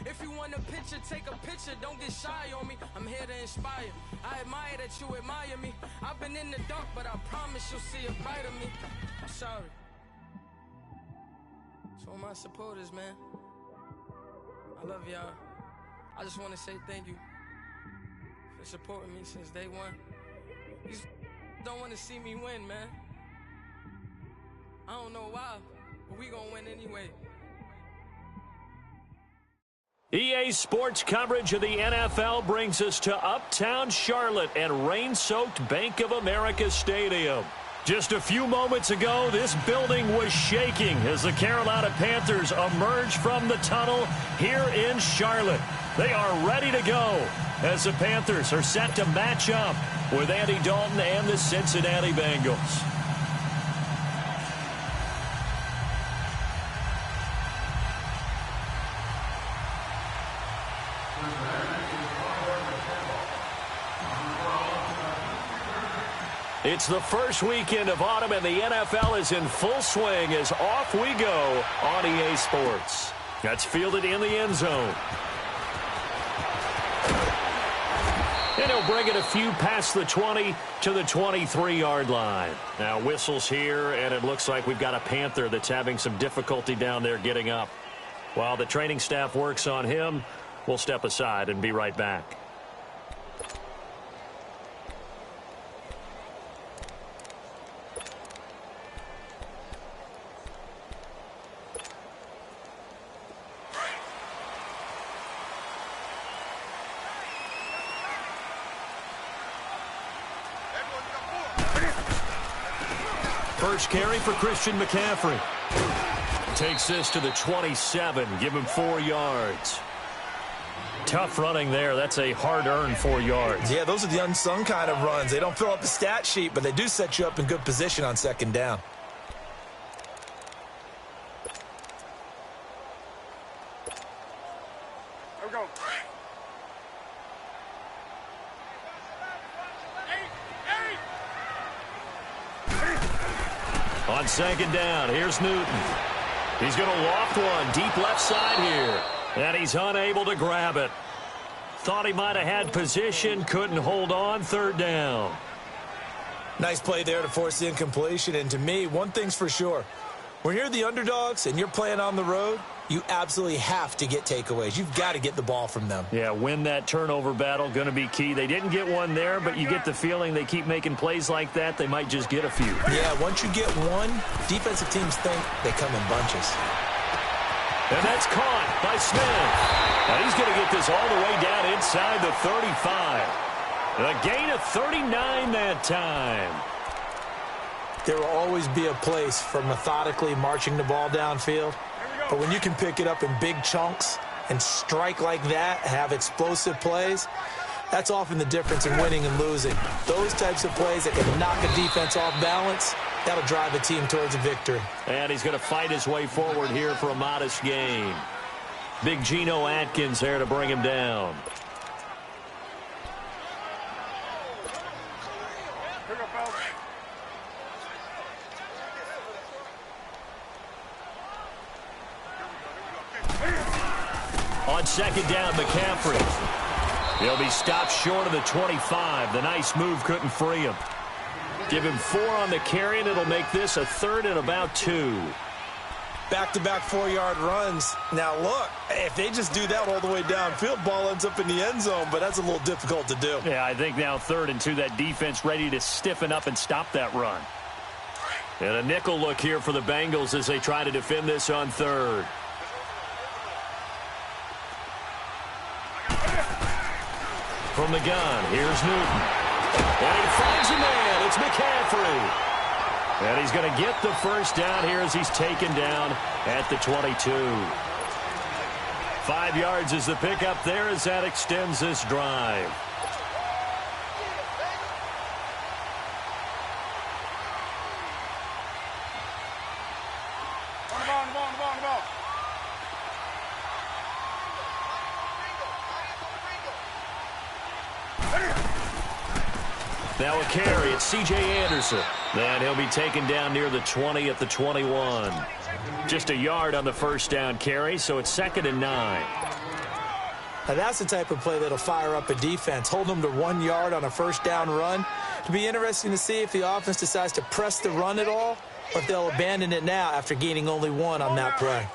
If you want a picture, take a picture. Don't get shy on me. I'm here to inspire. I admire that you admire me. I've been in the dark, but I promise you'll see a bright of me. I'm sorry. To all my supporters, man. I love y'all. I just want to say thank you for supporting me since day one. You don't want to see me win, man. I don't know why, but we gonna win anyway. EA Sports coverage of the NFL brings us to Uptown Charlotte and rain-soaked Bank of America Stadium. Just a few moments ago, this building was shaking as the Carolina Panthers emerged from the tunnel here in Charlotte. They are ready to go as the Panthers are set to match up with Andy Dalton and the Cincinnati Bengals. It's the first weekend of autumn, and the NFL is in full swing as off we go on EA Sports. That's fielded in the end zone. And he'll bring it a few past the 20 to the 23-yard line. Now whistles here, and it looks like we've got a Panther that's having some difficulty down there getting up. While the training staff works on him, we'll step aside and be right back. First carry for Christian McCaffrey. Takes this to the 27. Give him 4 yards. Tough running there. That's a hard-earned 4 yards. Yeah, those are the unsung kind of runs. They don't fill up the stat sheet, but they do set you up in good position on second down. Here we go. On second down, here's Newton. He's going to loft one deep left side here. And he's unable to grab it. Thought he might have had position, couldn't hold on, third down. Nice play there to force the incompletion. And to me, one thing's for sure. When you're the underdogs and you're playing on the road, you absolutely have to get takeaways. You've got to get the ball from them. Yeah, win that turnover battle, going to be key. They didn't get one there, but you get the feeling they keep making plays like that, they might just get a few. Yeah, once you get one, defensive teams think they come in bunches. And that's caught by Smith. And he's going to get this all the way down inside the 35. A gain of 39 that time. There will always be a place for methodically marching the ball downfield. But when you can pick it up in big chunks and strike like that, have explosive plays, that's often the difference in winning and losing. Those types of plays that can knock a defense off balance, that'll drive a team towards a victory. And he's going to fight his way forward here for a modest gain. Big Geno Atkins there to bring him down. On second down, McCaffrey. He'll be stopped short of the 25. The nice move couldn't free him. Give him 4 on the carry, and it'll make this a third and about 2. Back-to-back 4-yard runs. Now, look, if they just do that all the way downfield, ball ends up in the end zone, but that's a little difficult to do. Yeah, I think now 3rd and 2, that defense ready to stiffen up and stop that run. And a nickel look here for the Bengals as they try to defend this on 3rd. From the gun, here's Newton. And he finds a man. It's McCaffrey. And he's going to get the first down here as he's taken down at the 22. 5 yards is the pickup there as that extends this drive. Now a carry, it's C.J. Anderson. And he'll be taken down near the 20 at the 21. Just a yard on the first down carry, so it's 2nd and 9. Now, that's the type of play that'll fire up a defense, hold them to 1 yard on a first down run. It'll be interesting to see if the offense decides to press the run at all or if they'll abandon it now after gaining only 1 on that play.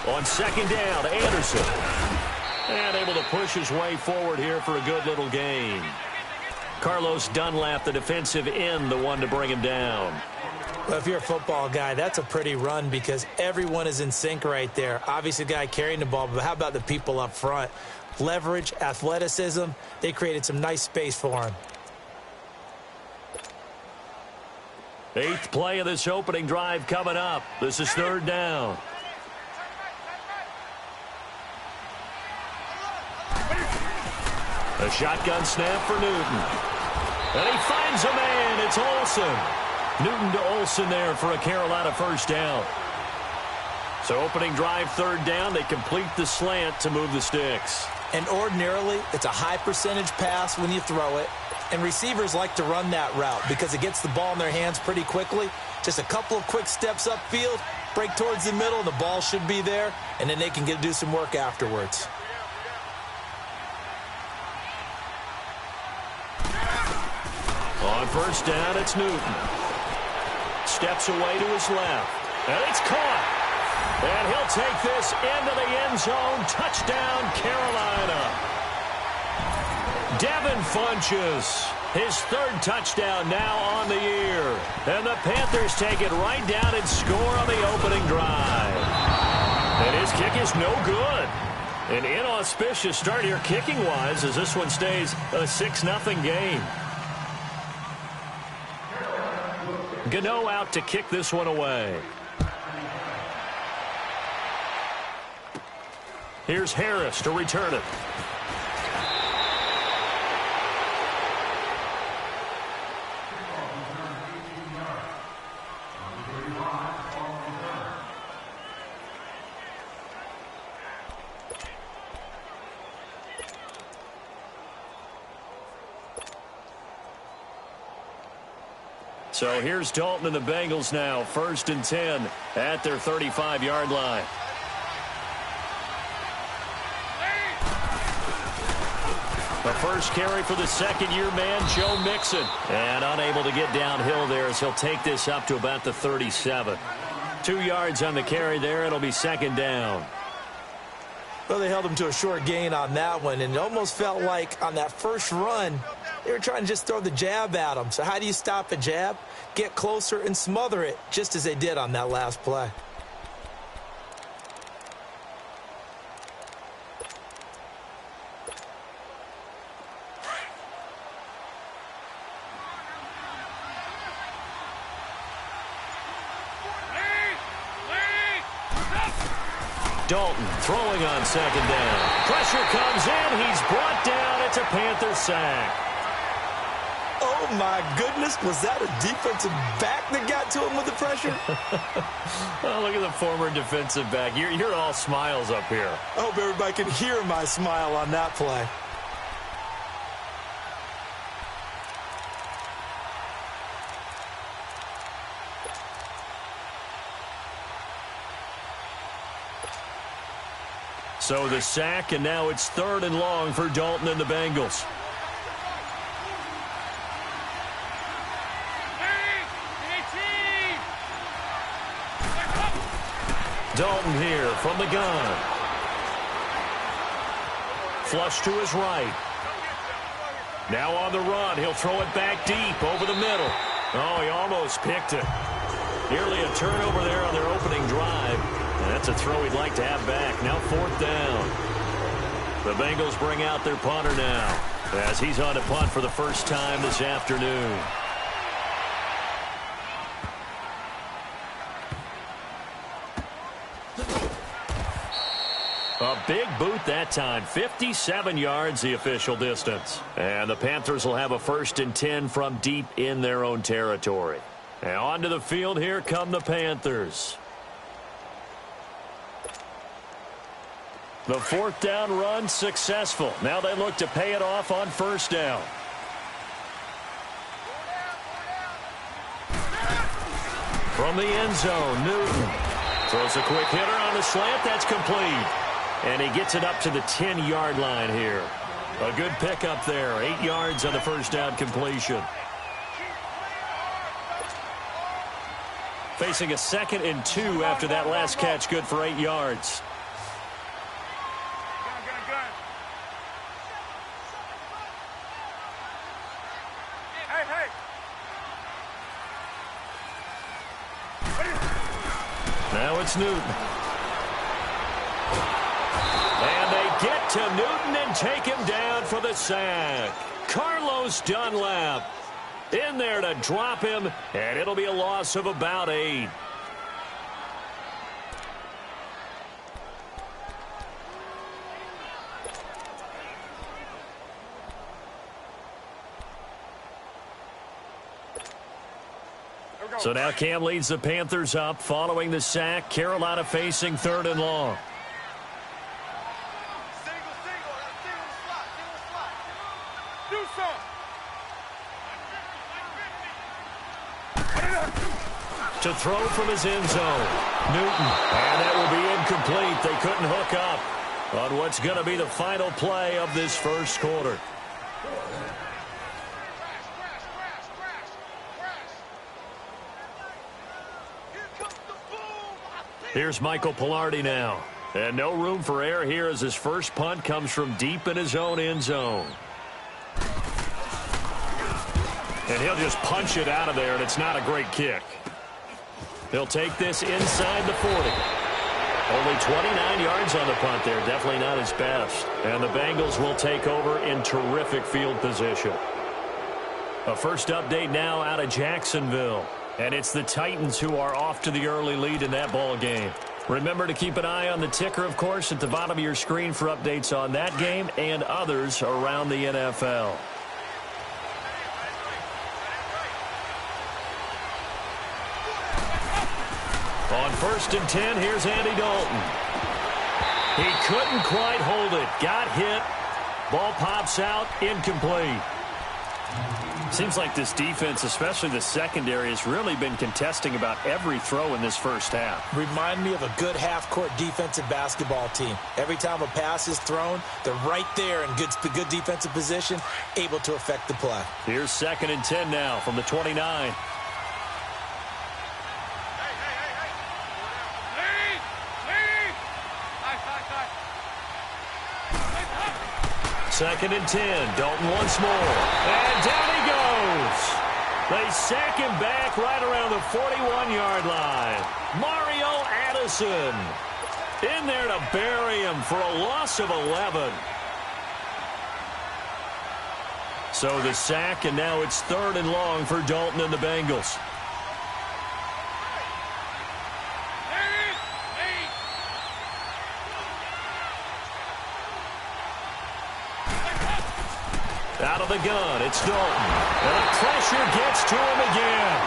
On second down, Anderson. And able to push his way forward here for a good little gain. Carlos Dunlap, the defensive end, the one to bring him down. Well, if you're a football guy, that's a pretty run because everyone is in sync right there. Obviously, the guy carrying the ball, but how about the people up front? Leverage, athleticism, they created some nice space for him. 8th play of this opening drive coming up. This is third down. A shotgun snap for Newton. And he finds a man. It's Olsen. Newton to Olsen there for a Carolina first down. So opening drive, third down. They complete the slant to move the sticks. And ordinarily, it's a high percentage pass when you throw it. And receivers like to run that route because it gets the ball in their hands pretty quickly. Just a couple of quick steps upfield, break towards the middle, the ball should be there, and then they can do some work afterwards. On first down, it's Newton. Steps away to his left. And it's caught. And he'll take this into the end zone. Touchdown, Carolina. Devin Funchess, his third touchdown now on the year. And the Panthers take it right down and score on the opening drive. And his kick is no good. An inauspicious start here kicking-wise as this one stays a 6-0 game. Gano out to kick this one away. Here's Harris to return it. So here's Dalton and the Bengals now, 1st and 10 at their 35-yard line. The first carry for the second-year man, Joe Mixon. And unable to get downhill there as he'll take this up to about the 37. 2 yards on the carry there. It'll be second down. Well, they held him to a short gain on that one, and it almost felt like on that first run, they were trying to just throw the jab at him. So how do you stop a jab? Get closer and smother it, just as they did on that last play. Dalton throwing on second down. Pressure comes in. He's brought down. It's a Panther sack. Oh, my goodness. Was that a defensive back that got to him with the pressure? Oh, look at the former defensive back. You're all smiles up here. I hope everybody can hear my smile on that play. So the sack, and now it's 3rd and long for Dalton and the Bengals. Dalton here from the gun. Flush to his right. Now on the run. He'll throw it back deep over the middle. Oh, he almost picked it. Nearly a turnover there on their opening drive. And that's a throw he'd like to have back. Now 4th down. The Bengals bring out their punter now as he's on to punt for the first time this afternoon. A big boot that time. 57 yards the official distance. And the Panthers will have a 1st and 10 from deep in their own territory. And onto the field, here come the Panthers. The 4th down run successful. Now they look to pay it off on 1st down. From the end zone, Newton throws a quick hitter on the slant. That's complete. And he gets it up to the 10-yard line here. A good pickup there. 8 yards on the first down completion. Facing a 2nd and 2 after that last catch. Good for 8 yards. Now it's Newton. And they get to Newton and take him down for the sack. Carlos Dunlap in there to drop him, and it'll be a loss of about 8. So now Cam leads the Panthers up following the sack. Carolina facing 3rd and long. To throw from his end zone, Newton. And that will be incomplete. They couldn't hook up on what's going to be the final play of this first quarter. Here's Michael Pilardi now. And no room for error here as his first punt comes from deep in his own end zone. And he'll just punch it out of there, and it's not a great kick. He'll take this inside the 40. Only 29 yards on the punt there. Definitely not his best. And the Bengals will take over in terrific field position. A first update now out of Jacksonville. And it's the Titans who are off to the early lead in that ball game. Remember to keep an eye on the ticker, of course, at the bottom of your screen for updates on that game and others around the NFL. On 1st and 10, here's Andy Dalton. He couldn't quite hold it. Got hit. Ball pops out. Incomplete. Seems like this defense, especially the secondary, has really been contesting about every throw in this first half. Remind me of a good half-court defensive basketball team. Every time a pass is thrown, they're right there in good defensive position, able to affect the play. Here's 2nd and 10 now from the 29. Second and 10. Dalton once more. And down he goes. They sack him back right around the 41-yard line. Mario Addison in there to bury him for a loss of 11. So the sack, and now it's 3rd and long for Dalton and the Bengals. Out of the gun, it's Dalton. And the pressure gets to him again.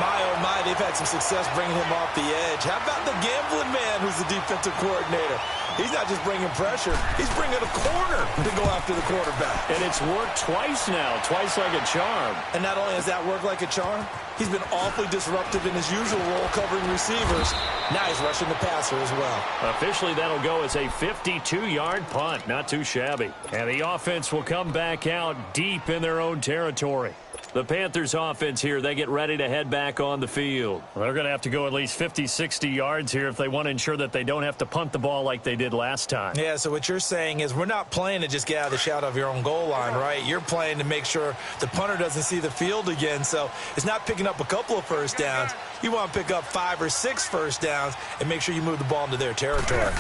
My, oh my, they've had some success bringing him off the edge. How about the gambling man who's the defensive coordinator? He's not just bringing pressure. He's bringing a corner to go after the quarterback. And it's worked twice now, twice like a charm. And not only has that worked like a charm, he's been awfully disruptive in his usual role covering receivers. Now he's rushing the passer as well. Officially, that'll go as a 52-yard punt. Not too shabby. And the offense will come back out deep in their own territory. The Panthers offense here, they get ready to head back on the field. They're going to have to go at least 50, 60 yards here if they want to ensure that they don't have to punt the ball like they did last time. Yeah, so what you're saying is we're not playing to just get out of the shadow of your own goal line, right? You're playing to make sure the punter doesn't see the field again. So it's not picking up a couple of first downs. You want to pick up 5 or 6 first downs and make sure you move the ball into their territory.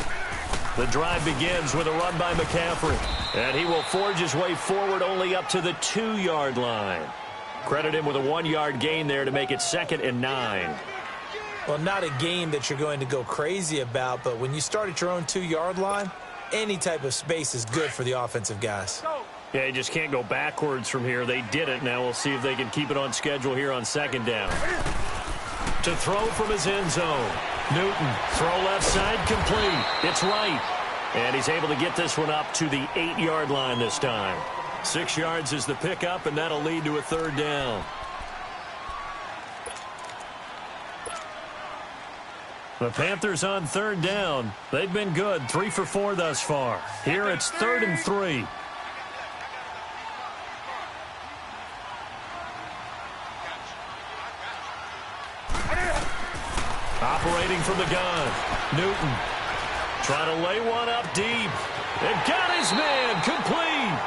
The drive begins with a run by McCaffrey. And he will forge his way forward only up to the 2-yard line. Credit him with a 1-yard gain there to make it 2nd and 9. Well, not a game that you're going to go crazy about, but when you start at your own 2-yard line, any type of space is good for the offensive guys. Yeah, you just can't go backwards from here. They did it. Now we'll see if they can keep it on schedule here on 2nd down. To throw from his end zone. Newton, throw left side, complete. It's right. And he's able to get this one up to the 8-yard line this time. 6 yards is the pickup, and that'll lead to a 3rd down. The Panthers on third down. They've been good, 3 for 4 thus far. Here it's 3rd and 3. Operating from the gun. Newton trying to lay one up deep. And got his man complete.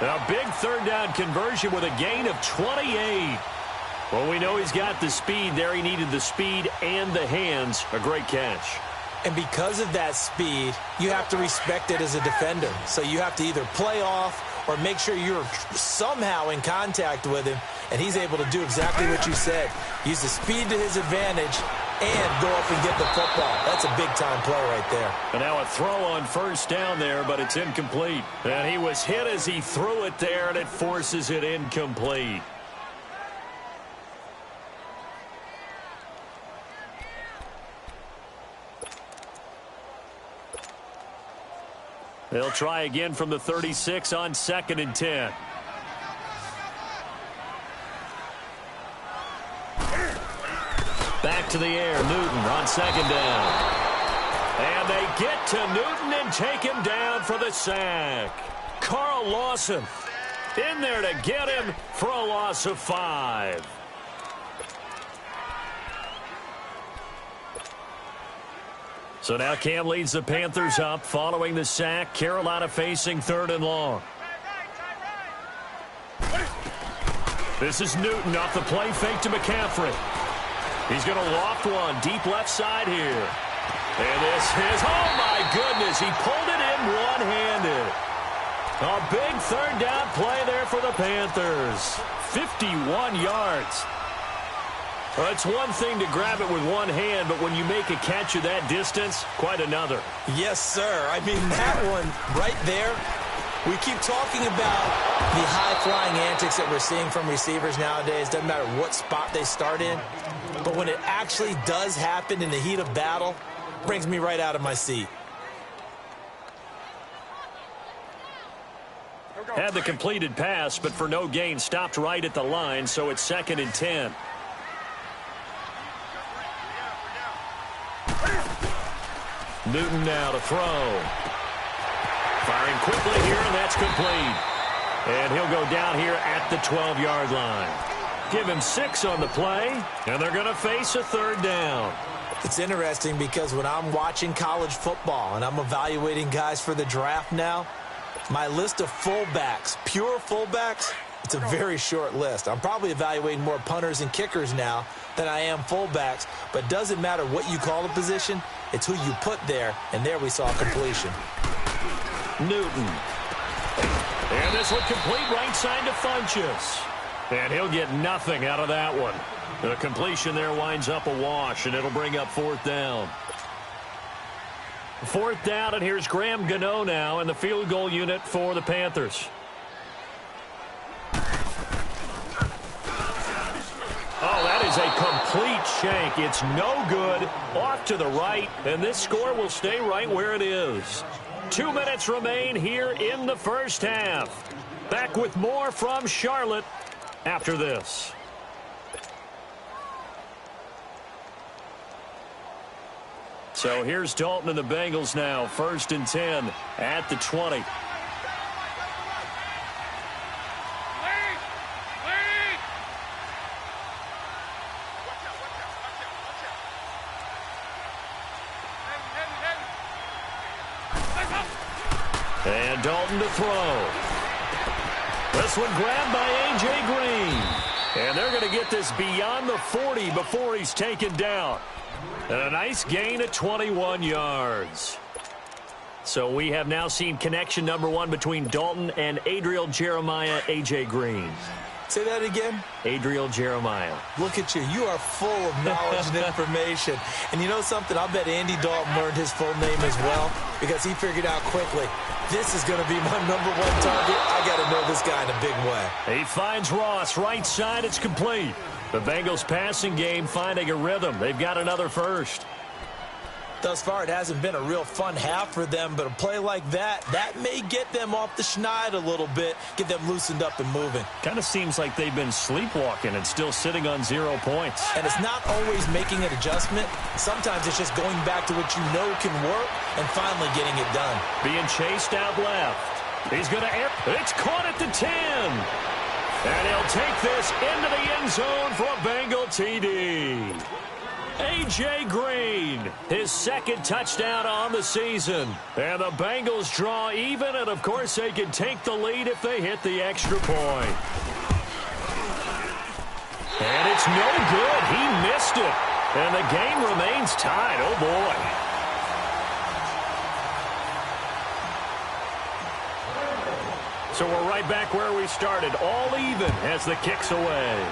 A big third down conversion with a gain of 28. Well, we know he's got the speed there. He needed the speed and the hands. A great catch. And because of that speed, you have to respect it as a defender. So you have to either play off or make sure you're somehow in contact with him. And he's able to do exactly what you said. Use the speed to his advantage and go up and get the football. That's a big-time play right there. And now a throw on first down there, but it's incomplete. And he was hit as he threw it there, and it forces it incomplete. They'll try again from the 36 on 2nd and 10. Back to the air, Newton on 2nd down. And they get to Newton and take him down for the sack. Carl Lawson in there to get him for a loss of 5. So now Cam leads the Panthers up following the sack. Carolina facing 3rd and long. This is Newton off the play fake to McCaffrey. He's going to loft one deep left side here. And this is, oh my goodness, he pulled it in one-handed. A big 3rd down play there for the Panthers. 51 yards. Well, it's one thing to grab it with one hand, but when you make a catch of that distance, quite another. Yes, sir. I mean, that one right there, we keep talking about the high-flying antics that we're seeing from receivers nowadays. Doesn't matter what spot they start in. But when it actually does happen in the heat of battle, it brings me right out of my seat. Had the completed pass, but for no gain, stopped right at the line, so it's 2nd and 10. Newton now to throw. Firing quickly here, and that's complete. And he'll go down here at the 12-yard line. Give him 6 on the play, and they're going to face a 3rd down. It's interesting because when I'm watching college football and I'm evaluating guys for the draft now, my list of fullbacks, pure fullbacks, it's a very short list. I'm probably evaluating more punters and kickers now than I am fullbacks, but it doesn't matter what you call a position, it's who you put there, and there we saw completion. Newton. And this one complete right side to Funchess. And he'll get nothing out of that one. The completion there winds up a wash, and it'll bring up 4th down. 4th down, and here's Graham Gano now in the field goal unit for the Panthers. Oh, that is a complete shank. It's no good. Off to the right, and this score will stay right where it is. 2 minutes remain here in the first half. Back with more from Charlotte after this. So here's Dalton and the Bengals now. 1st and 10 at the 20. And Dalton to throw. This one grabbed by A.J. Green. And they're going to get this beyond the 40 before he's taken down. And a nice gain of 21 yards. So we have now seen connection number 1 between Dalton and Adriel Jeremiah, A.J. Green. Say that again? Adriel Jeremiah. Look at you. You are full of knowledge and information. And you know something? I bet Andy Dalton learned his full name as well because he figured out quickly, this is going to be my number 1 target. I got to know this guy in a big way. He finds Ross. Right side, it's complete. The Bengals passing game finding a rhythm. They've got another first. Thus far, it hasn't been a real fun half for them, but a play like that may get them off the schneid a little bit, get them loosened up and moving. Kind of seems like they've been sleepwalking and still sitting on 0 points. And it's not always making an adjustment. Sometimes it's just going back to what you know can work and finally getting it done. Being chased out left. He's going to air. It's caught at the 10. And he'll take this into the end zone for a Bengal TD. A.J. Green, his second touchdown on the season. And the Bengals draw even, and of course they can take the lead if they hit the extra point. And it's no good. He missed it. And the game remains tied. Oh, boy. So we're right back where we started, all even as the kick's away.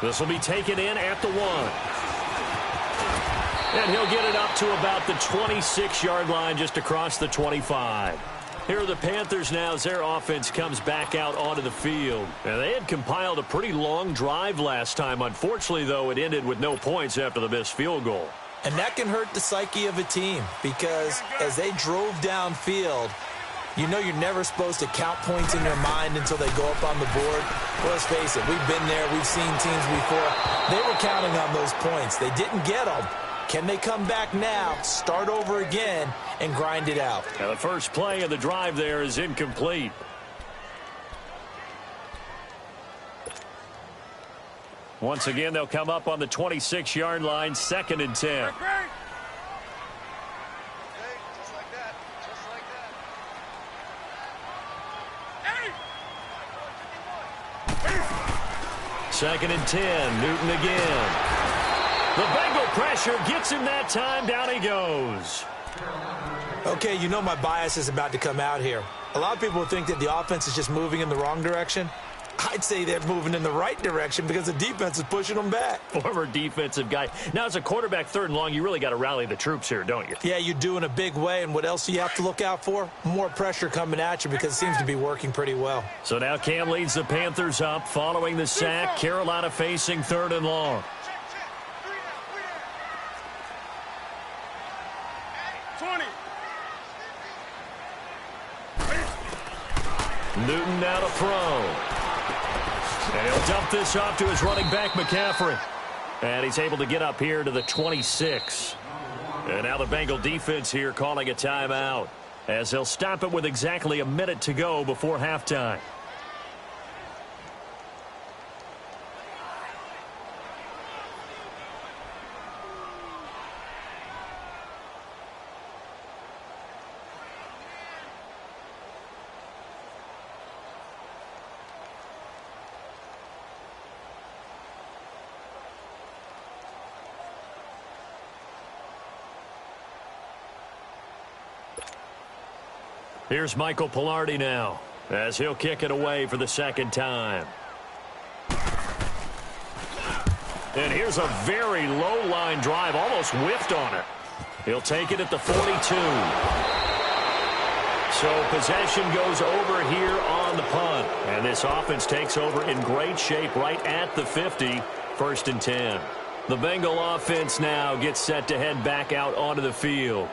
This will be taken in at the 1. And he'll get it up to about the 26-yard line, just across the 25. Here are the Panthers now as their offense comes back out onto the field. And they had compiled a pretty long drive last time. Unfortunately, though, it ended with no points after the missed field goal. And that can hurt the psyche of a team because as they drove downfield, you know you're never supposed to count points in your mind until they go up on the board. Well, let's face it, we've been there. We've seen teams before. They were counting on those points. They didn't get them. Can they come back now, start over again, and grind it out? Now the first play of the drive there is incomplete. Once again, they'll come up on the 26-yard line, 2nd and 10. Second and 10, Newton again. The Bengal pressure gets him that time, down he goes. Okay, you know my bias is about to come out here. A lot of people think that the offense is just moving in the wrong direction. I'd say they're moving in the right direction because the defense is pushing them back. Former defensive guy. Now, as a quarterback, 3rd and long, you really got to rally the troops here, don't you? Yeah, you do in a big way, and what else do you have to look out for? More pressure coming at you because it seems to be working pretty well. So now Cam leads the Panthers up following the sack. Carolina facing 3rd and long. 20. Newton now to throw. And he'll dump this off to his running back, McCaffrey. And he's able to get up here to the 26. And now the Bengal defense here calling a timeout, as they'll stop it with exactly a minute to go before halftime. Here's Michael Pilardi now, as he'll kick it away for the 2nd time. And here's a very low-line drive, almost whiffed on it. He'll take it at the 42. So possession goes over here on the punt. And this offense takes over in great shape right at the 50, 1st and 10. The Bengal offense now gets set to head back out onto the field.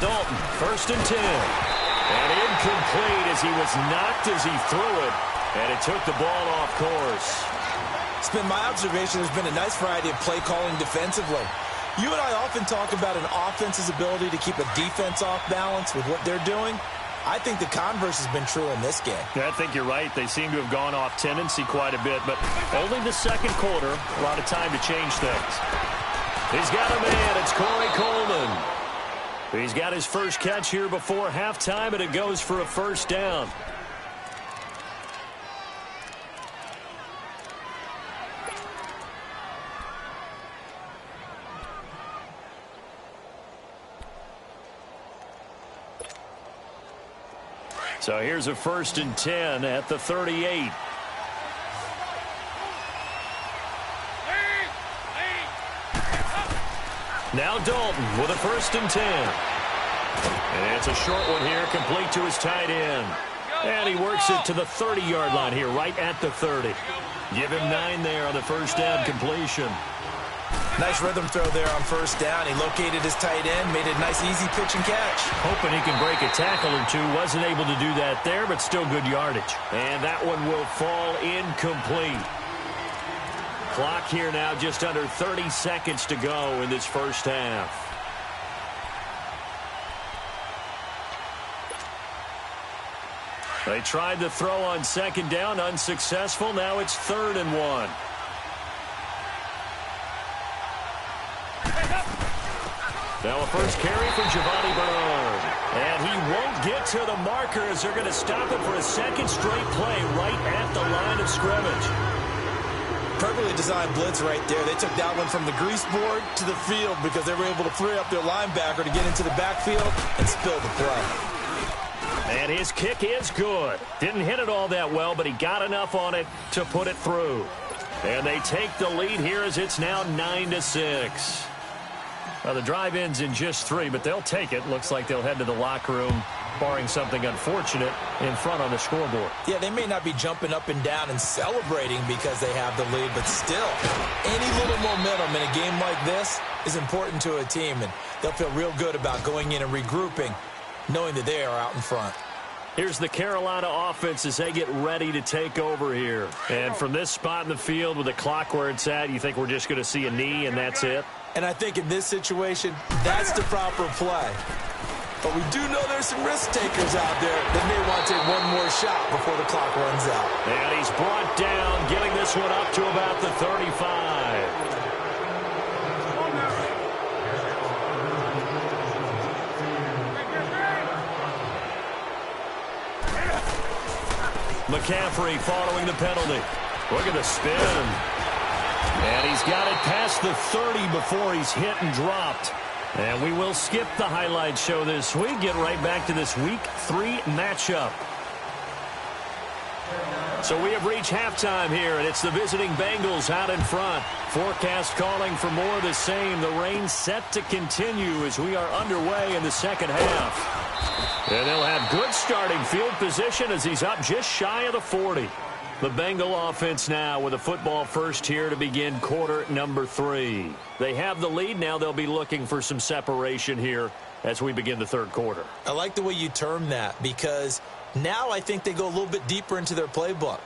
Dalton, 1st and 10. And incomplete as he was knocked as he threw it. And it took the ball off course. It's been my observation there's been a nice variety of play calling defensively. You and I often talk about an offense's ability to keep a defense off balance with what they're doing. I think the converse has been true in this game. Yeah, I think you're right. They seem to have gone off tendency quite a bit, but only the 2nd quarter. A lot of time to change things. He's got a man. It's Corey Coleman. He's got his first catch here before halftime, and it goes for a 1st down. So here's a 1st and 10 at the 38. Now Dalton with a 1st and 10. And it's a short one here, complete to his tight end. And he works it to the 30-yard line here, right at the 30. Give him 9 there on the first down completion. Nice rhythm throw there on 1st down. He located his tight end, made a nice easy pitch and catch. Hoping he can break a tackle or two. Wasn't able to do that there, but still good yardage. And that one will fall incomplete. Clock here now just under 30 seconds to go in this first half. They tried to throw on 2nd down, unsuccessful. Now it's 3rd and 1. Now a first carry for Giovanni Bernard. And he won't get to the marker as they're going to stop him for a 2nd straight play right at the line of scrimmage. Perfectly designed blitz right there. They took that one from the grease board to the field because they were able to free up their linebacker to get into the backfield and spill the play. And his kick is good. Didn't hit it all that well, but he got enough on it to put it through. And they take the lead here as it's now 9-6. Well, the drive ends in just 3, but they'll take it. Looks like they'll head to the locker room, barring something unfortunate, in front on the scoreboard. Yeah, they may not be jumping up and down and celebrating because they have the lead, but still, any little momentum in a game like this is important to a team, and they'll feel real good about going in and regrouping, knowing that they are out in front. Here's the Carolina offense as they get ready to take over here. And from this spot in the field with the clock where it's at, you think we're just going to see a knee and that's it? And I think in this situation, that's the proper play. But we do know there's some risk takers out there that may want to take one more shot before the clock runs out. And he's brought down, getting this one up to about the 35. McCaffrey following the penalty. Look at the spin. And he's got it past the 30 before he's hit and dropped. And we will skip the highlight show this week. Get right back to this Week 3 matchup. So we have reached halftime here, and it's the visiting Bengals out in front. Forecast calling for more of the same. The rain set to continue as we are underway in the second half. And they'll have good starting field position as he's up just shy of the 40. The Bengal offense now with a football first here to begin quarter number 3. They have the lead. Now they'll be looking for some separation here as we begin the third quarter. I like the way you term that because now I think they go a little bit deeper into their playbook.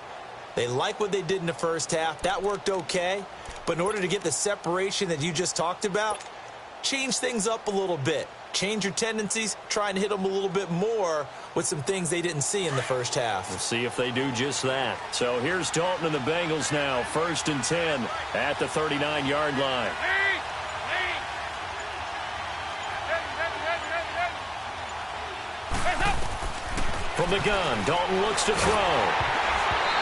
They like what they did in the first half. That worked okay. But in order to get the separation that you just talked about, change things up a little bit. Change your tendencies, try and hit them a little bit more with some things they didn't see in the first half. We'll see if they do just that. So here's Dalton and the Bengals now, 1st and 10 at the 39-yard line. From the gun, Dalton looks to throw.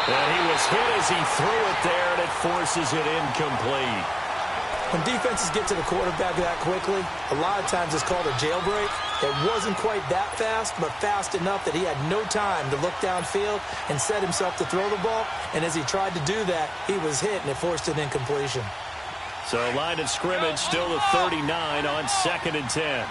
And he was hit as he threw it there, and it forces it incomplete. When defenses get to the quarterback that quickly, a lot of times it's called a jailbreak. It wasn't quite that fast, but fast enough that he had no time to look downfield and set himself to throw the ball. And as he tried to do that, he was hit, and it forced an incompletion. So line of scrimmage still at 39 on 2nd and 10.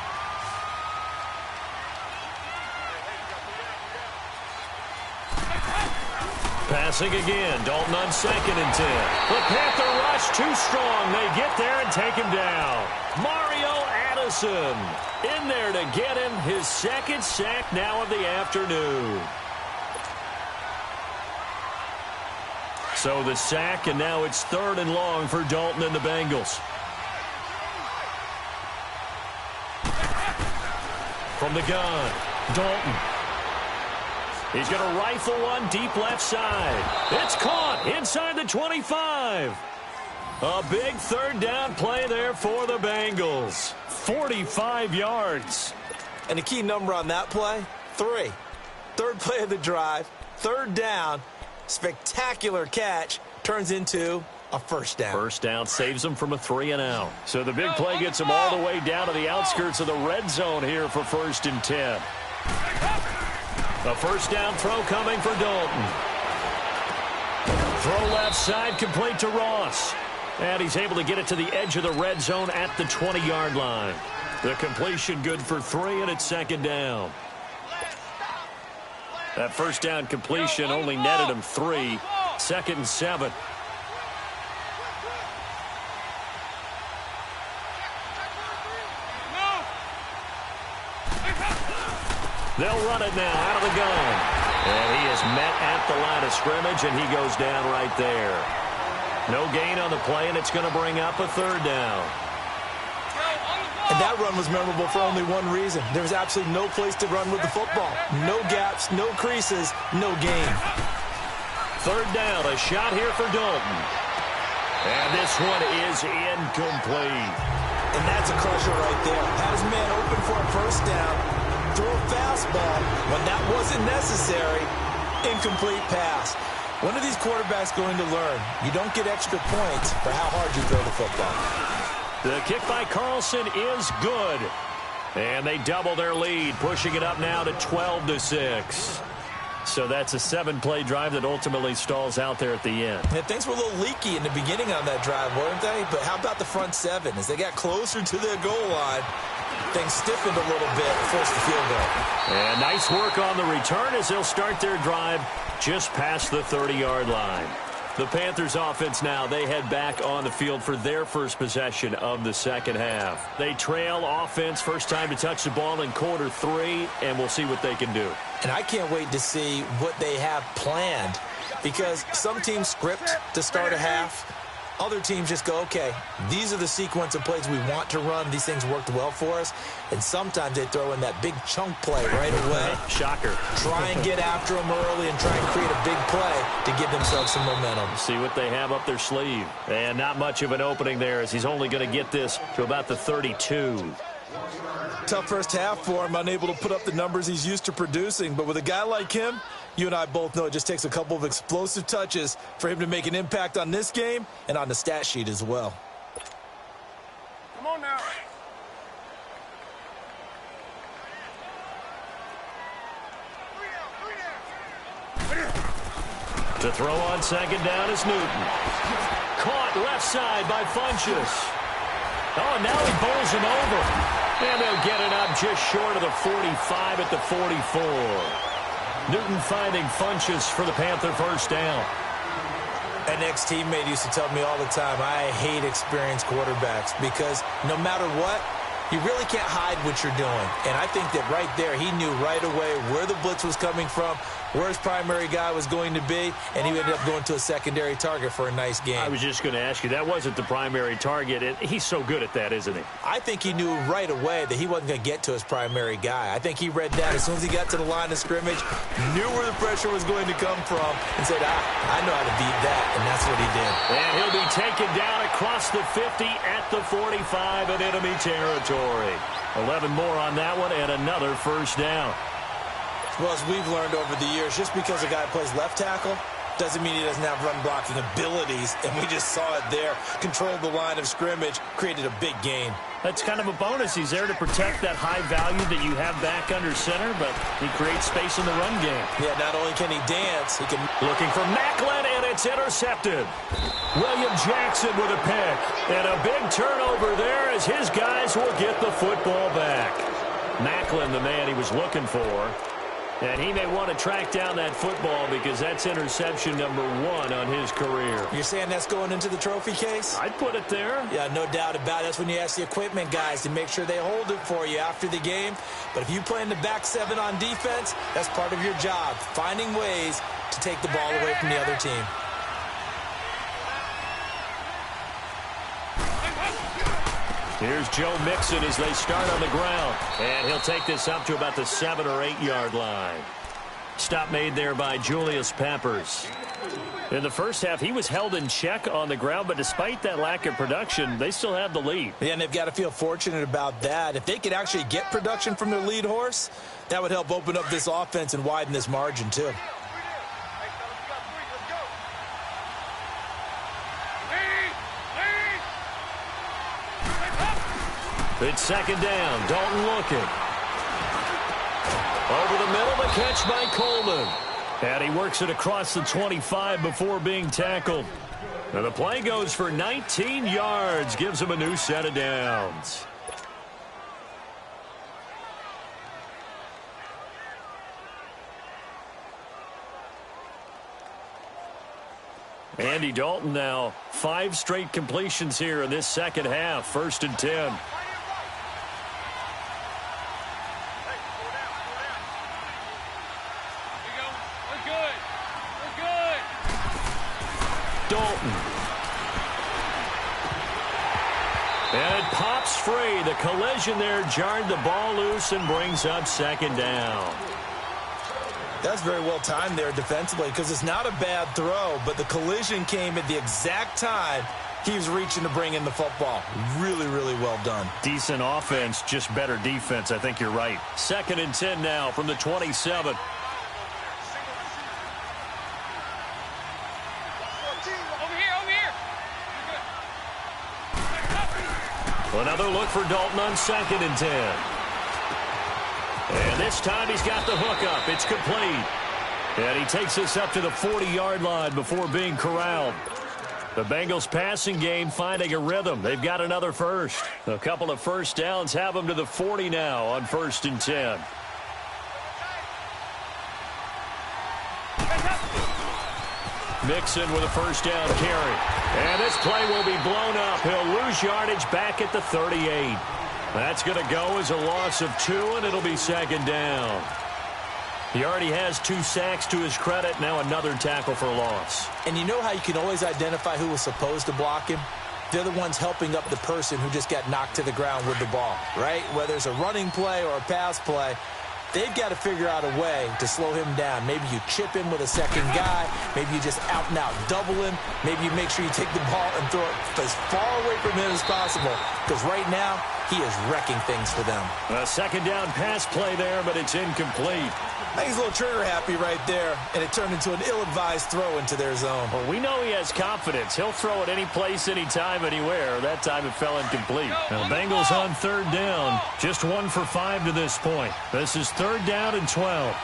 Passing again, Dalton on 2nd and 10. The Panther rush too strong. They get there and take him down. Mario Addison in there to get him his 2nd sack now of the afternoon. So the sack, and now it's 3rd and long for Dalton and the Bengals. From the gun, Dalton. He's going to rifle one deep left side. It's caught inside the 25. A big 3rd down play there for the Bengals. 45 yards. And the key number on that play, 3. 3rd play of the drive, 3rd down, spectacular catch, turns into a 1st down. 1st down saves them from a 3 and out. So the big play gets them all the way down to the outskirts of the red zone here for 1st and 10. A 1st down throw coming for Dalton. Throw left side complete to Ross. And he's able to get it to the edge of the red zone at the 20-yard line. The completion good for 3, and it's second down. That first down completion only netted him 3. 2nd and 7. They'll run it now out of the gun. And he is met at the line of scrimmage, and he goes down right there. No gain on the play, and it's going to bring up a 3rd down. And that run was memorable for only one reason. There was absolutely no place to run with the football. No gaps, no creases, no gain. 3rd down, a shot here for Dalton. And this one is incomplete. And that's a crusher right there. Had his man open for a 1st down, throw a fastball. When that wasn't necessary, incomplete pass. When are these quarterbacks going to learn? You don't get extra points for how hard you throw the football. The kick by Carlson is good. And they double their lead, pushing it up now to 12-6. So that's a 7-play drive that ultimately stalls out there at the end. Yeah, things were a little leaky in the beginning on that drive, weren't they? But how about the front 7? As they got closer to their goal line, things stiffened a little bit, forced the field goal. And nice work on the return as they'll start their drive just past the 30-yard line. The Panthers offense now, they head back on the field for their first possession of the second half. They trail offense, first time to touch the ball in quarter 3, and we'll see what they can do. And I can't wait to see what they have planned, because some teams script to start a half. Other teams just go, okay, these are the sequence of plays we want to run. These things worked well for us. And sometimes they throw in that big chunk play right away. Shocker. Try and get after them early and try and create a big play to give themselves some momentum. See what they have up their sleeve. And not much of an opening there, as he's only going to get this to about the 32. Tough first half for him, unable to put up the numbers he's used to producing. But with a guy like him, you and I both know it just takes a couple of explosive touches for him to make an impact on this game and on the stat sheet as well. Come on now. To throw on second down is Newton. Caught left side by Funchess. Oh, now he bowls him over. And they'll get it up just short of the 45 at the 44. Newton finding Funchess for the Panther first down. An ex-teammate used to tell me all the time, I hate experienced quarterbacks because no matter what, you really can't hide what you're doing. And I think that right there, he knew right away where the blitz was coming from, where his primary guy was going to be, and he ended up going to a secondary target for a nice game. I was just going to ask you, that wasn't the primary target. He's so good at that, isn't he? I think he knew right away that he wasn't going to get to his primary guy. I think he read that as soon as he got to the line of scrimmage, knew where the pressure was going to come from, and said, I know how to beat that, and that's what he did. And he'll be taken down across the 50 at the 45 in enemy territory. 11 more on that one, and another first down. Well, as we've learned over the years, just because a guy plays left tackle doesn't mean he doesn't have run-blocking abilities, and we just saw it there. Controlled the line of scrimmage, created a big gain. That's kind of a bonus. He's there to protect that high value that you have back under center, but he creates space in the run game. Yeah, not only can he dance, he can... Looking for Macklin, and it's intercepted. William Jackson with a pick, and a big turnover there as his guys will get the football back. Macklin, the man he was looking for. And he may want to track down that football because that's interception number 1 on his career. You're saying that's going into the trophy case? I'd put it there. Yeah, no doubt about it. That's when you ask the equipment guys to make sure they hold it for you after the game. But if you play in the back 7 on defense, that's part of your job, finding ways to take the ball away from the other team. Here's Joe Mixon as they start on the ground. And he'll take this up to about the 7 or 8 yard line. Stop made there by Julius Peppers. In the first half, he was held in check on the ground, but despite that lack of production, they still have the lead. Yeah, and they've got to feel fortunate about that. If they could actually get production from their lead horse, that would help open up this offense and widen this margin, too. It's second down. Dalton looking. Over the middle, the catch by Coleman. And he works it across the 25 before being tackled. Now the play goes for 19 yards, gives him a new set of downs. Andy Dalton now 5 straight completions here in this second half. 1st and 10. Dalton. And it pops free. The collision there jarred the ball loose and brings up 2nd down. That's very well timed there defensively because it's not a bad throw, but the collision came at the exact time he was reaching to bring in the football. Really, really well done. Decent offense, just better defense. I think you're right. 2nd and 10 now from the 27. Another look for Dalton on 2nd and 10. And this time he's got the hook up. It's complete. And he takes this up to the 40-yard line before being corralled. The Bengals passing game finding a rhythm. They've got another first. A couple of first downs have them to the 40 now on 1st and 10. Mixon with a first down carry. And this play will be blown up. He'll lose yardage back at the 38. That's going to go as a loss of 2, and it'll be 2nd down. He already has 2 sacks to his credit. Now another tackle for loss. And you know how you can always identify who was supposed to block him? They're the ones helping up the person who just got knocked to the ground with the ball, right? Whether it's a running play or a pass play, they've got to figure out a way to slow him down. Maybe you chip him with a second guy. Maybe you just out-and-out double him. Maybe you make sure you take the ball and throw it as far away from him as possible. Because right now, he is wrecking things for them. A 2nd down pass play there, but it's incomplete. I think he's a little trigger happy right there, and it turned into an ill-advised throw into their zone. Well, we know he has confidence. He'll throw it any place, anytime, anywhere. That time it fell incomplete. Now, Bengals on 3rd down. Just 1 for 5 to this point. This is 3rd down and 12.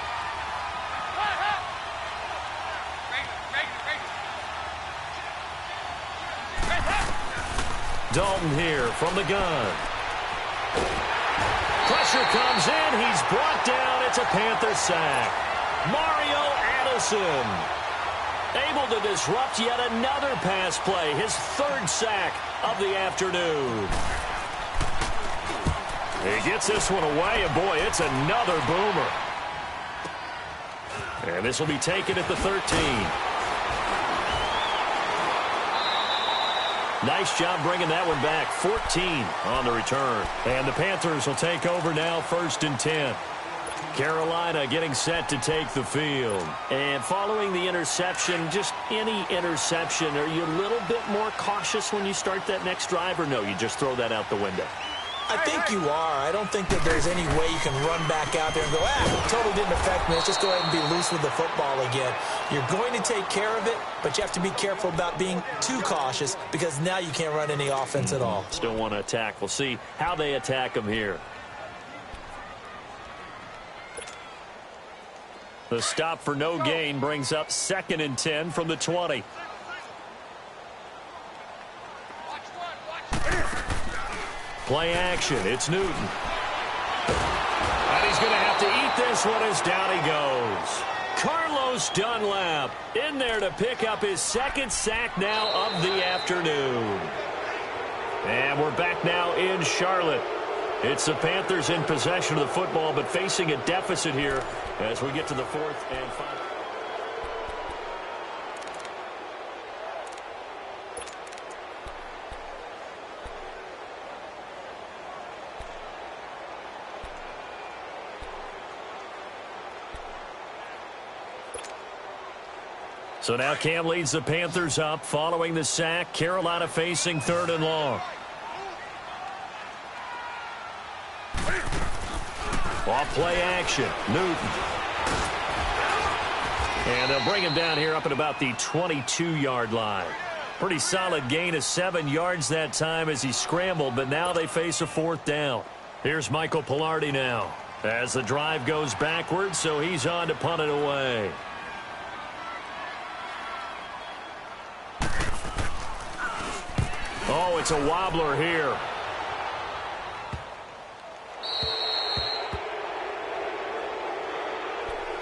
Dalton here from the gun. Pressure comes in. He's brought down. It's a Panther sack. Mario Addison able to disrupt yet another pass play. His 3rd sack of the afternoon. He gets this one away, and boy, it's another boomer. And this will be taken at the 13. Nice job bringing that one back. 14 on the return. And the Panthers will take over now, 1st and 10. Carolina getting set to take the field. And following the interception, just any interception, are you a little bit more cautious when you start that next drive, or no, you just throw that out the window? I think you are. I don't think that there's any way you can run back out there and go, totally didn't affect me. Let's just go ahead and be loose with the football again. You're going to take care of it, but you have to be careful about being too cautious because now you can't run any offense at all. Still want to attack. We'll see how they attack them here. The stop for no gain brings up 2nd and 10 from the 20. Play action. It's Newton. And he's going to have to eat this one as down he goes. Carlos Dunlap in there to pick up his 2nd sack now of the afternoon. And we're back now in Charlotte. It's the Panthers in possession of the football, but facing a deficit here as we get to the 4th and 5. So now Cam leads the Panthers up following the sack. Carolina facing 3rd and long. Off play action. Newton. And they'll bring him down here up at about the 22-yard line. Pretty solid gain of 7 yards that time as he scrambled, but now they face a 4th down. Here's Michael Pilardi now as the drive goes backwards, so he's on to punt it away. Oh, it's a wobbler here.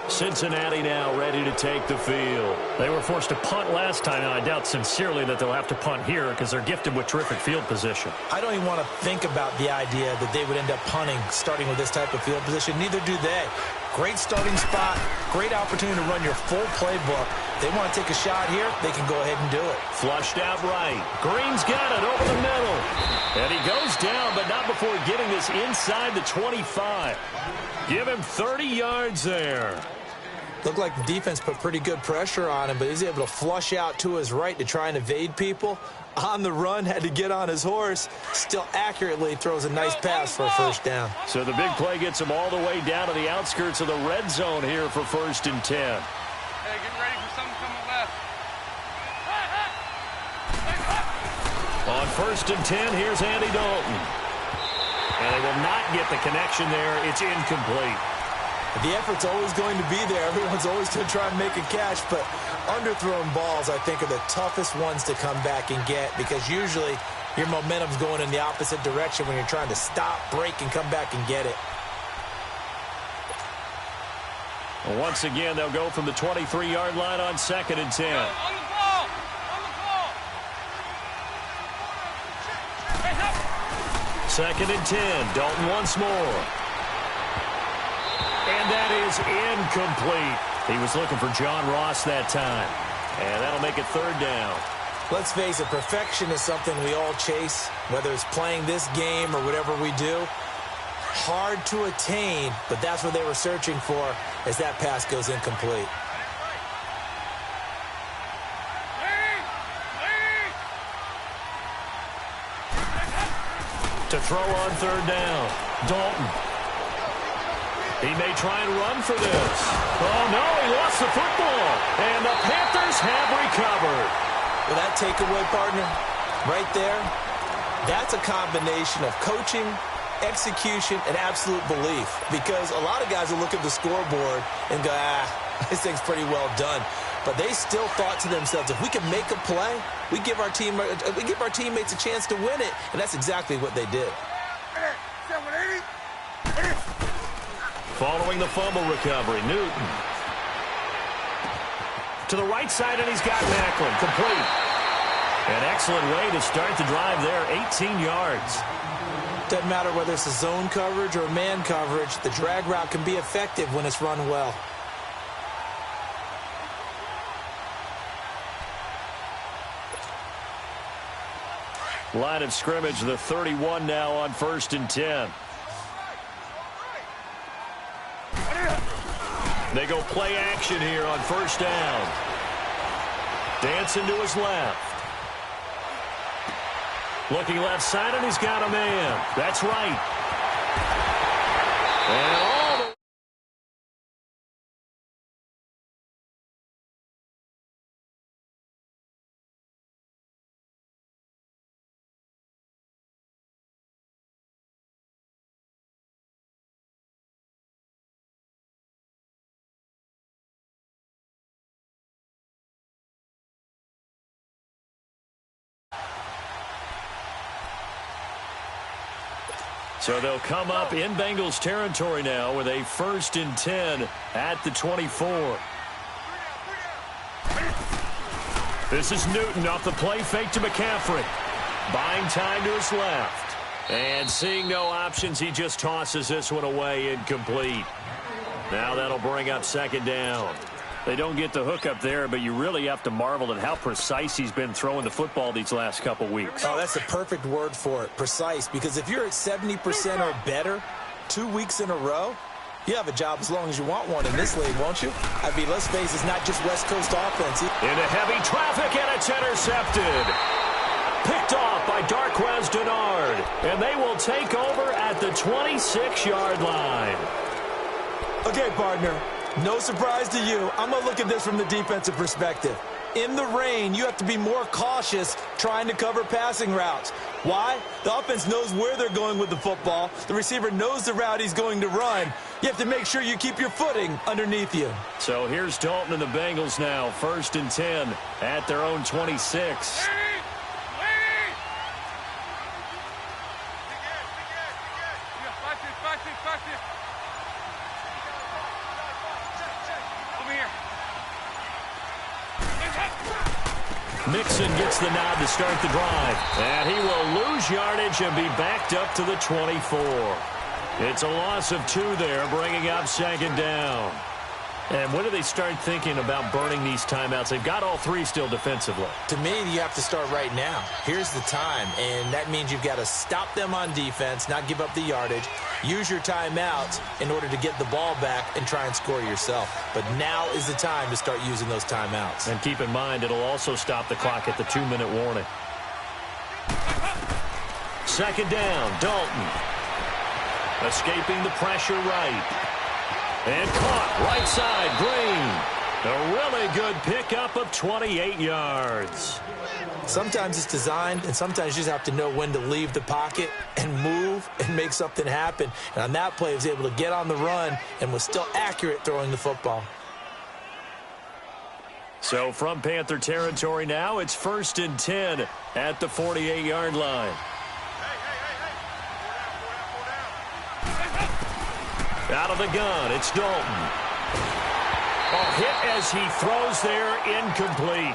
Cincinnati now ready to take the field. They were forced to punt last time, and I doubt sincerely that they'll have to punt here because they're gifted with terrific field position. I don't even want to think about the idea that they would end up punting starting with this type of field position. Neither do they. Great starting spot, great opportunity to run your full playbook. They want to take a shot here, they can go ahead and do it. Flushed out right. Green's got it over the middle. And he goes down, but not before getting this inside the 25. Give him 30 yards there. Looked like the defense put pretty good pressure on him, but he's able to flush out to his right to try and evade people. On the run, had to get on his horse. Still accurately throws a nice pass for a first down. So the big play gets him all the way down to the outskirts of the red zone here for 1st and 10. Hey, get ready for something coming left. On 1st and 10, here's Andy Dalton. And they will not get the connection there. It's incomplete. The effort's always going to be there. Everyone's always going to try and make a catch, but underthrown balls, I think, are the toughest ones to come back and get because usually your momentum's going in the opposite direction when you're trying to stop, break, and come back and get it. Well, once again, they'll go from the 23-yard line on 2nd and 10. On the ball! On the ball! 2nd and 10. Dalton once more. And that is incomplete. He was looking for John Ross that time. And that'll make it 3rd down. Let's face it, perfection is something we all chase, whether it's playing this game or whatever we do. Hard to attain, but that's what they were searching for as that pass goes incomplete. To throw on 3rd down, Dalton. He may try and run for this. Oh, no, he lost the football. And the Panthers have recovered. Well, that takeaway, partner, right there, that's a combination of coaching, execution, and absolute belief. Because a lot of guys will look at the scoreboard and go, this thing's pretty well done. But they still thought to themselves, if we can make a play, we give our teammates a chance to win it. And that's exactly what they did. Following the fumble recovery, Newton. To the right side, and he's got Macklin. Complete. An excellent way to start the drive there, 18 yards. Doesn't matter whether it's a zone coverage or man coverage, the drag route can be effective when it's run well. Line of scrimmage, the 31 now on 1st and 10. They go play action here on 1st down. Dancing to his left. Looking left side, and he's got a man. That's right. And all the So they'll come up in Bengals territory now with a 1st and 10 at the 24. This is Newton off the play fake to McCaffrey. Buying time to his left. And seeing no options, he just tosses this one away, incomplete. Now that'll bring up 2nd down. They don't get the hook up there, but you really have to marvel at how precise he's been throwing the football these last couple weeks. Oh, that's the perfect word for it, precise, because if you're at 70% or better 2 weeks in a row, you have a job as long as you want one in this league, won't you? I mean, let's face it, it's not just West Coast offense. Into heavy traffic, and it's intercepted. Picked off by Darquez Denard, and they will take over at the 26-yard line. Okay, partner. No surprise to you. I'm going to look at this from the defensive perspective. In the rain, you have to be more cautious trying to cover passing routes. Why? The offense knows where they're going with the football. The receiver knows the route he's going to run. You have to make sure you keep your footing underneath you. So here's Dalton and the Bengals now, 1st and 10 at their own 26. Mixon gets the nod to start the drive. And he will lose yardage and be backed up to the 24. It's a loss of 2 there, bringing up second down. And when do they start thinking about burning these timeouts? They've got all 3 still defensively. To me, you have to start right now. Here's the time, and that means you've got to stop them on defense, not give up the yardage, use your timeouts in order to get the ball back and try and score yourself. But now is the time to start using those timeouts. And keep in mind, it'll also stop the clock at the 2-minute warning. Second down, Dalton. Escaping the pressure right. And caught right side, Green. A really good pickup of 28 yards. Sometimes it's designed, and sometimes you just have to know when to leave the pocket and move and make something happen. And on that play, he was able to get on the run and was still accurate throwing the football. So from Panther territory now, it's 1st and 10 at the 48-yard line. Out of the gun, it's Dalton. Hit as he throws there, incomplete.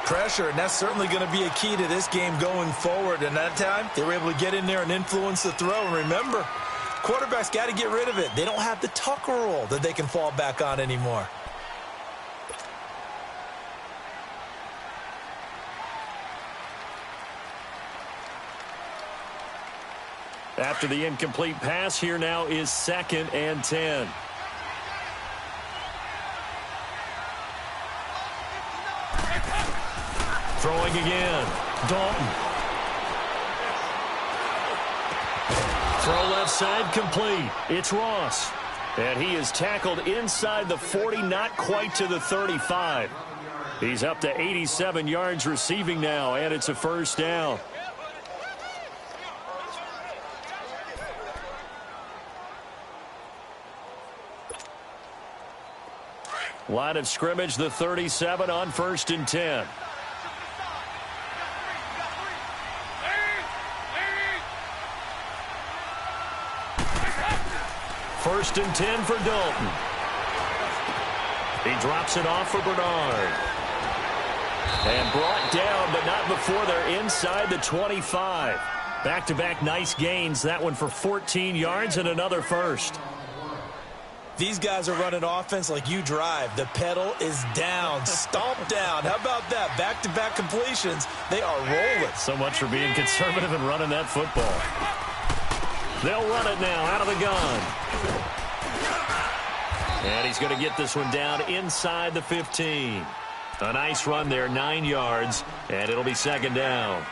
Pressure, and that's certainly going to be a key to this game going forward. And that time, they were able to get in there and influence the throw. And remember, quarterbacks got to get rid of it. They don't have the tuck roll that they can fall back on anymore. After the incomplete pass, here now is 2nd and 10. Throwing again. Dalton. Throw left side complete. It's Ross. And he is tackled inside the 40, not quite to the 35. He's up to 87 yards receiving now, and it's a first down. Line of scrimmage, the 37 on 1st and 10. First and 10 for Dalton. He drops it off for Bernard. And brought down, but not before they're inside the 25. Back-to-back nice gains. That one for 14 yards and another first. These guys are running offense like you drive. The pedal is down, stomped down. How about that? Back-to-back completions. They are rolling. So much for being conservative and running that football. They'll run it now out of the gun. And he's going to get this one down inside the 15. A nice run there, 9 yards, and it'll be second down.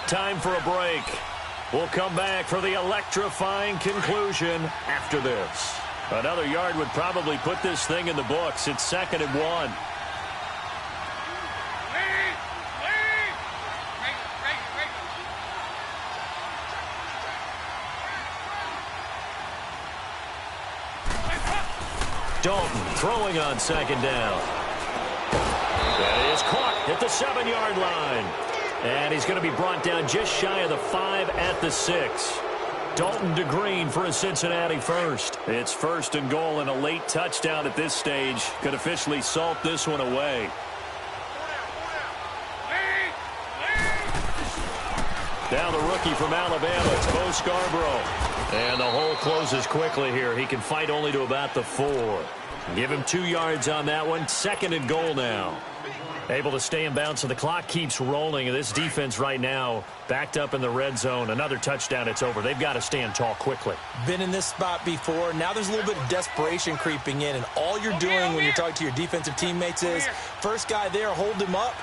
Time for a break. We'll come back for the electrifying conclusion after this. Another yard would probably put this thing in the books. It's 2nd and 1. Dalton throwing on 2nd down. That is caught at the 7-yard line. And he's going to be brought down just shy of the 5 at the 6. Dalton to Green for a Cincinnati first. It's 1st and goal, and a late touchdown at this stage could officially salt this one away. Now the rookie from Alabama, it's Bo Scarborough. And the hole closes quickly here. He can fight only to about the 4. Give him 2 yards on that one. 2nd and goal now. Able to stay in bounds, so the clock keeps rolling. This defense right now backed up in the red zone. Another touchdown, it's over. They've got to stand tall quickly. Been in this spot before. Now there's a little bit of desperation creeping in, and all you're doing when you're talking to your defensive teammates is first guy there, hold him up.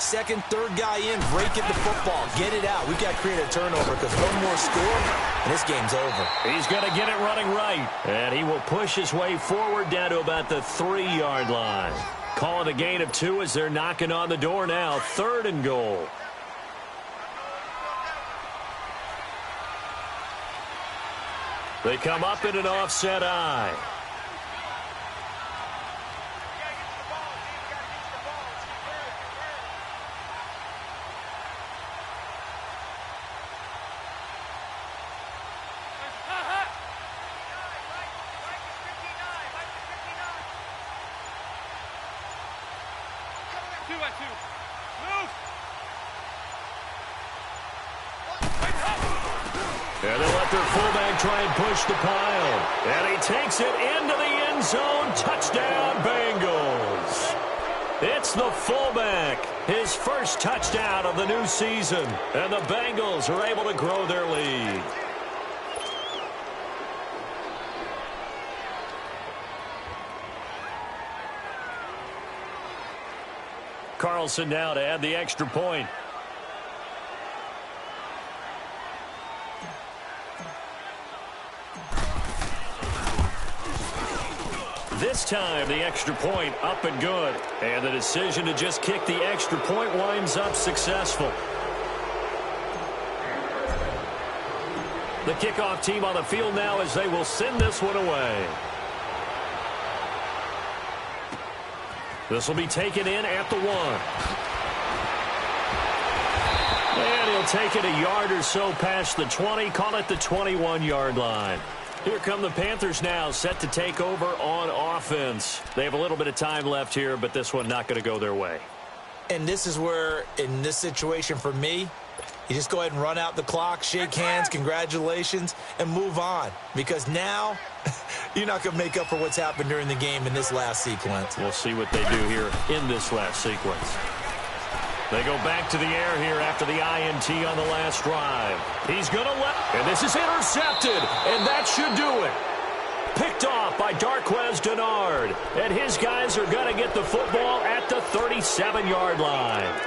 Second, third guy in, break it the football. Get it out. We've got to create a turnover because one more score, and this game's over. He's going to get it running right. And he will push his way forward down to about the 3-yard line. Calling a gain of 2 as they're knocking on the door now. 3rd and goal. They come up in an offset eye. at 2. Move. And they let their fullback try and push the pile. And he takes it into the end zone. Touchdown, Bengals. It's the fullback. His first touchdown of the new season. And the Bengals are able to grow their lead. Carlson now to add the extra point. This time, the extra point up and good. And the decision to just kick the extra point winds up successful. The kickoff team on the field now as they will send this one away. This will be taken in at the 1. And he'll take it a yard or so past the 20, call it the 21-yard line. Here come the Panthers now, set to take over on offense. They have a little bit of time left here, but this one not going to go their way. And this is where, in this situation for me, you just go ahead and run out the clock, shake hands, congratulations, and move on. Because now, you're not going to make up for what's happened during the game in this last sequence. We'll see what they do here in this last sequence. They go back to the air here after the INT on the last drive. He's going to and this is intercepted, and that should do it. Picked off by Darquez Denard, and his guys are going to get the football at the 37-yard line.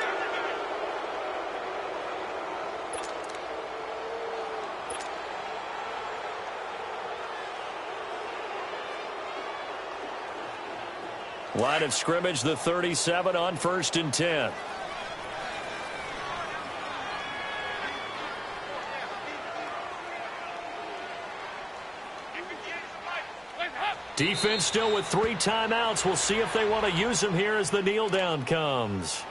Line of scrimmage, the 37 on 1st and 10. Defense still with 3 timeouts. We'll see if they want to use them here as the kneel down comes.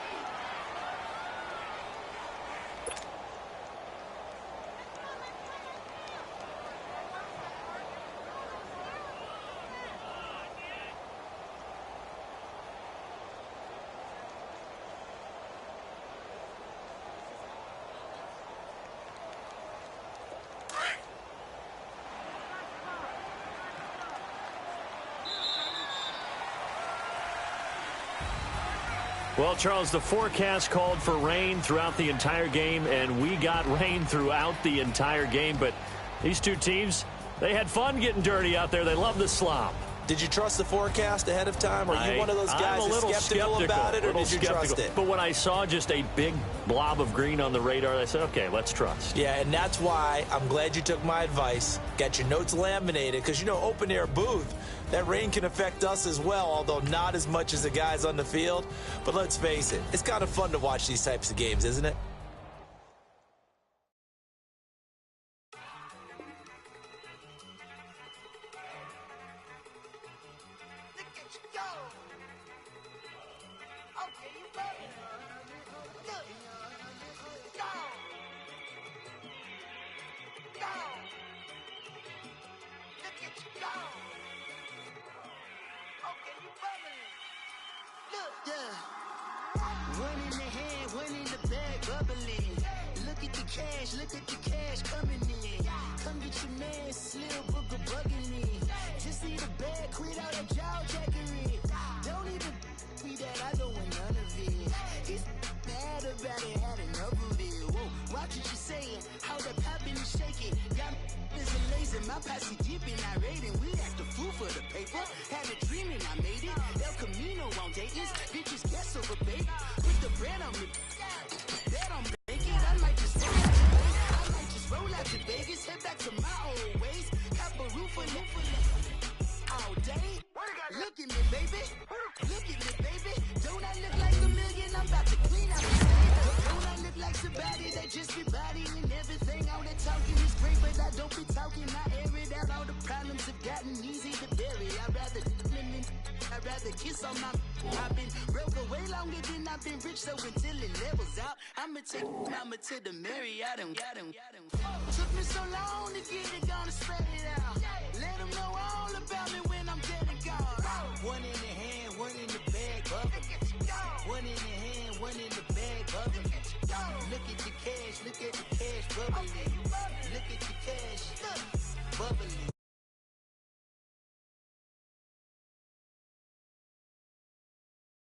Well, Charles, the forecast called for rain throughout the entire game, and we got rain throughout the entire game. But these two teams, they had fun getting dirty out there. They love the slop. Did you trust the forecast ahead of time? Are you one of those guys that's skeptical about it, or did you trust it? But when I saw just a big blob of green on the radar, I said, okay, let's trust. Yeah, and that's why I'm glad you took my advice. Got your notes laminated, because, you know, open-air booth, that rain can affect us as well, although not as much as the guys on the field. But let's face it, it's kind of fun to watch these types of games, isn't it? One in the hand, one in the bag, bubbling. Look at the cash coming in. Come get your man, Slim Booker bugging me. Just need a bag, quit out that jaw jackery. Don't even be that, I don't want none of it. He's mad about it, had enough of it. Whoa, watch what you're saying, how that poppin' and shaking. Got is amazing, my posse deep and I raiding. We act the fool for the paper. Had a dream and I made it. El Camino on Dayton's, bitches guess over bait. Put the bread on me, that I'm making. I might just roll out to Vegas, head back to my old ways. Cop a roof all day. Look at me, baby. Look at me, baby. Don't I look like a million? I'm about to clean out the stage. Don't I look like somebody that just be bodying everything? All that talking is great, but I don't be talking. I air it out. All the problems have gotten easy to bury. I'd rather kiss on my. I've been broke away longer than I've been rich, so until it levels out, I'ma take mama to the Marriott and got him. Took me so long to get it, gonna spread it out. Let them know all about me when I'm dead and gone. One in the hand, one in the bag, bubbling. One in the hand. one in the bag, bubbling. Look at the cash, bubbling. Look at the cash, bubbling.